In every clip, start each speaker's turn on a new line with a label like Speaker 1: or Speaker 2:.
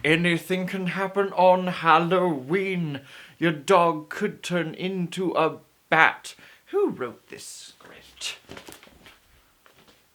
Speaker 1: Anything can happen on Halloween. Your dog could turn into a bat. Who wrote this script?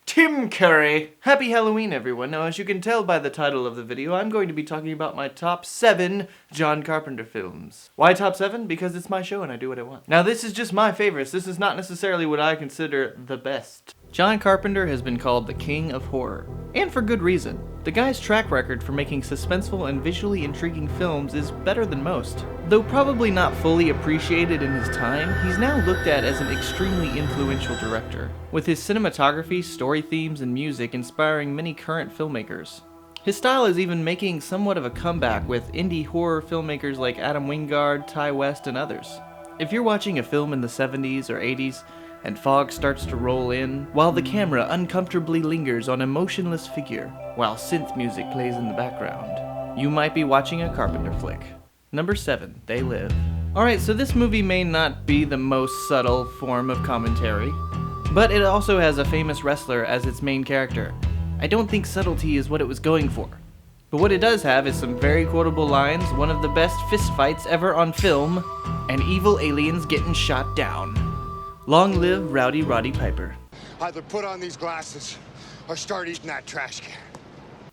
Speaker 1: Tim Curry. Happy Halloween, everyone. Now, as you can tell by the title of the video, I'm going to be talking about my top 7 John Carpenter films. Why top 7? Because it's my show and I do what I want. Now, this is just my favorites. This is not necessarily what I consider the best. John Carpenter has been called the king of horror, and for good reason. The guy's track record for making suspenseful and visually intriguing films is better than most. Though probably not fully appreciated in his time, he's now looked at as an extremely influential director, with his cinematography, story themes, and music inspiring many current filmmakers. His style is even making somewhat of a comeback with indie horror filmmakers like Adam Wingard, Ty West, and others. If you're watching a film in the 70s or 80s, and fog starts to roll in, while the camera uncomfortably lingers on a motionless figure, while synth music plays in the background, you might be watching a Carpenter flick. Number 7, They Live. Alright, so this movie may not be the most subtle form of commentary, but it also has a famous wrestler as its main character. I don't think subtlety is what it was going for. But what it does have is some very quotable lines, one of the best fistfights ever on film, and evil aliens getting shot down. Long live Rowdy Roddy Piper.
Speaker 2: Either put on these glasses or start eating that trash can.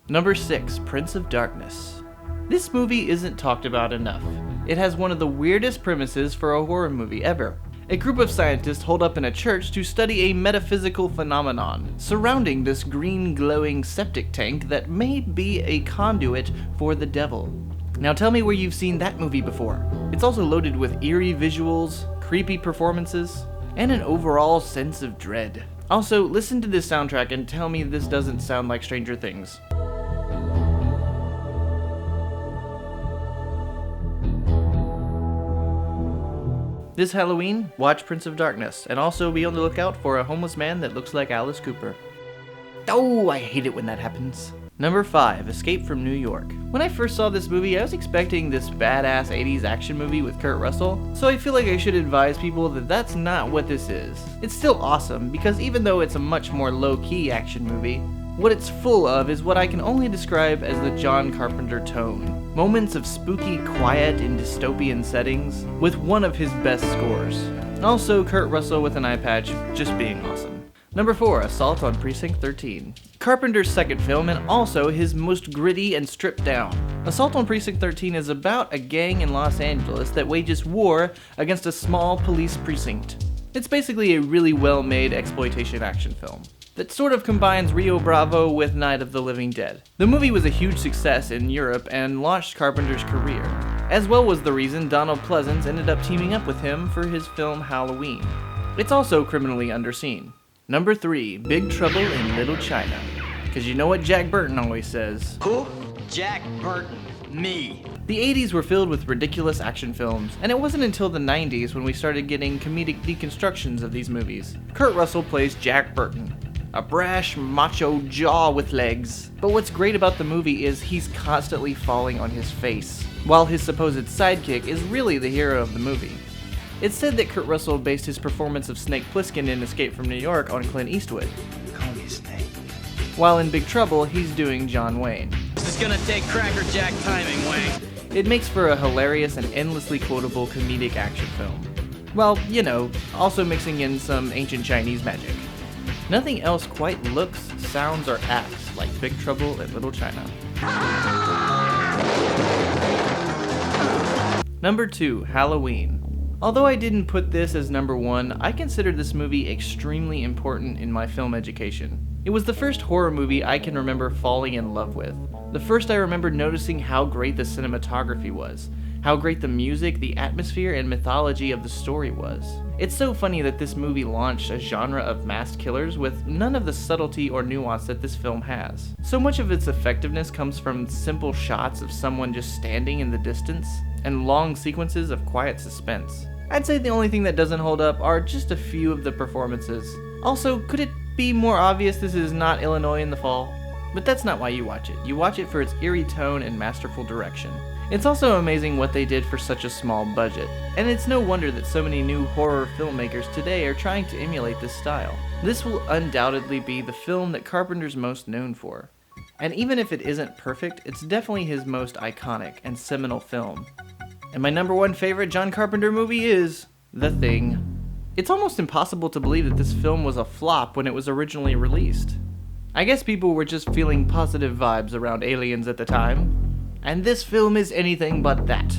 Speaker 1: Number 6, Prince of Darkness. This movie isn't talked about enough. It has one of the weirdest premises for a horror movie ever. A group of scientists hold up in a church to study a metaphysical phenomenon surrounding this green glowing septic tank that may be a conduit for the devil. Now tell me where you've seen that movie before. It's also loaded with eerie visuals, creepy performances, and an overall sense of dread. Also, listen to this soundtrack and tell me this doesn't sound like Stranger Things. This Halloween, watch Prince of Darkness, and also be on the lookout for a homeless man that looks like Alice Cooper. Oh, I hate it when that happens. Number 5, Escape from New York. When I first saw this movie, I was expecting this badass 80s action movie with Kurt Russell, so I feel like I should advise people that that's not what this is. It's still awesome, because even though it's a much more low-key action movie, what it's full of is what I can only describe as the John Carpenter tone. Moments of spooky quiet in dystopian settings, with one of his best scores. Also, Kurt Russell with an eye patch, just being awesome. Number 4, Assault on Precinct 13. Carpenter's second film and also his most gritty and stripped down. Assault on Precinct 13 is about a gang in Los Angeles that wages war against a small police precinct. It's basically a really well-made exploitation action film that sort of combines Rio Bravo with Night of the Living Dead. The movie was a huge success in Europe and launched Carpenter's career, as well was the reason Donald Pleasence ended up teaming up with him for his film Halloween. It's also criminally underseen. Number 3, Big Trouble in Little China. Cause you know what Jack Burton always says.
Speaker 3: Who? Jack Burton. Me.
Speaker 1: The 80s were filled with ridiculous action films, and it wasn't until the 90s when we started getting comedic deconstructions of these movies. Kurt Russell plays Jack Burton, a brash, macho jaw with legs. But what's great about the movie is he's constantly falling on his face, while his supposed sidekick is really the hero of the movie. It's said that Kurt Russell based his performance of Snake Plissken in Escape from New York on Clint Eastwood.
Speaker 3: Call me Snake.
Speaker 1: While in Big Trouble, he's doing John Wayne.
Speaker 3: This is gonna take Cracker Jack timing, Wayne.
Speaker 1: It makes for a hilarious and endlessly quotable comedic action film. Well, you know, also mixing in some ancient Chinese magic. Nothing else quite looks, sounds, or acts like Big Trouble in Little China. Number 2, Halloween. Although I didn't put this as number 1, I consider this movie extremely important in my film education. It was the first horror movie I can remember falling in love with. The first I remember noticing how great the cinematography was, how great the music, the atmosphere, and mythology of the story was. It's so funny that this movie launched a genre of masked killers with none of the subtlety or nuance that this film has. So much of its effectiveness comes from simple shots of someone just standing in the distance, and long sequences of quiet suspense. I'd say the only thing that doesn't hold up are just a few of the performances. Also, could it be more obvious this is not Illinois in the fall? But that's not why you watch it. You watch it for its eerie tone and masterful direction. It's also amazing what they did for such a small budget, and it's no wonder that so many new horror filmmakers today are trying to emulate this style. This will undoubtedly be the film that Carpenter's most known for. And even if it isn't perfect, it's definitely his most iconic and seminal film. And my number one favorite John Carpenter movie is The Thing. It's almost impossible to believe that this film was a flop when it was originally released. I guess people were just feeling positive vibes around aliens at the time. And this film is anything but that.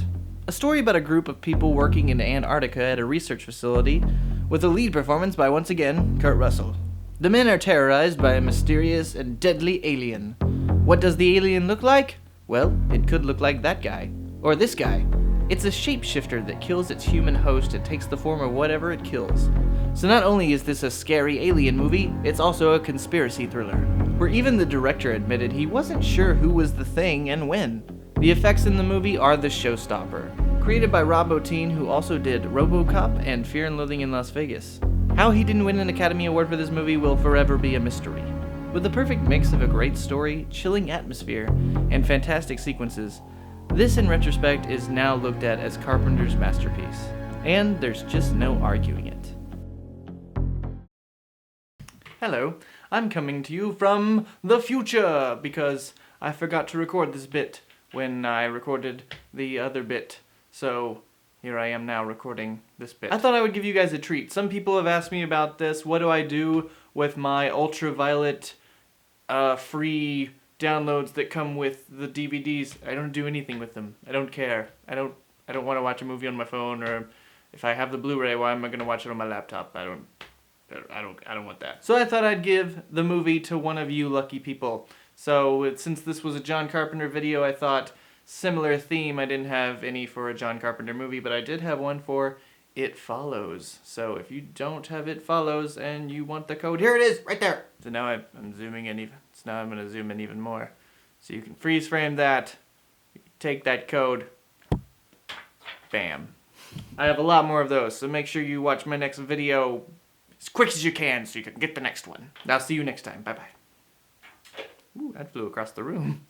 Speaker 1: A story about a group of people working in Antarctica at a research facility, with a lead performance by, once again, Kurt Russell. The men are terrorized by a mysterious and deadly alien. What does the alien look like? Well, it could look like that guy. Or this guy. It's a shapeshifter that kills its human host and takes the form of whatever it kills. So not only is this a scary alien movie, it's also a conspiracy thriller, where even the director admitted he wasn't sure who was the thing and when. The effects in the movie are the showstopper, created by Rob Bottin, who also did RoboCop and Fear and Loathing in Las Vegas. How he didn't win an Academy Award for this movie will forever be a mystery. With the perfect mix of a great story, chilling atmosphere, and fantastic sequences, this in retrospect is now looked at as Carpenter's masterpiece. And there's just no arguing it. Hello, I'm coming to you from the future, because I forgot to record this bit when I recorded the other bit. So here I am now recording this bit. I thought I would give you guys a treat. Some people have asked me about this. What do I do with my ultraviolet free downloads that come with the DVDs? I don't do anything with them. I don't care. I don't want to watch a movie on my phone, or if I have the Blu-ray, why am I going to watch it on my laptop? I don't want that. So I thought I'd give the movie to one of you lucky people. So since this was a John Carpenter video, I thought similar theme. I didn't have any for a John Carpenter movie, but I did have one for It Follows. So if you don't have It Follows and you want the code, here it is, right there. So now I'm zooming in even. So now I'm going to zoom in even more. So you can freeze frame that, take that code, bam. I have a lot more of those, so make sure you watch my next video as quick as you can so you can get the next one. I'll see you next time. Bye-bye. Ooh, that flew across the room.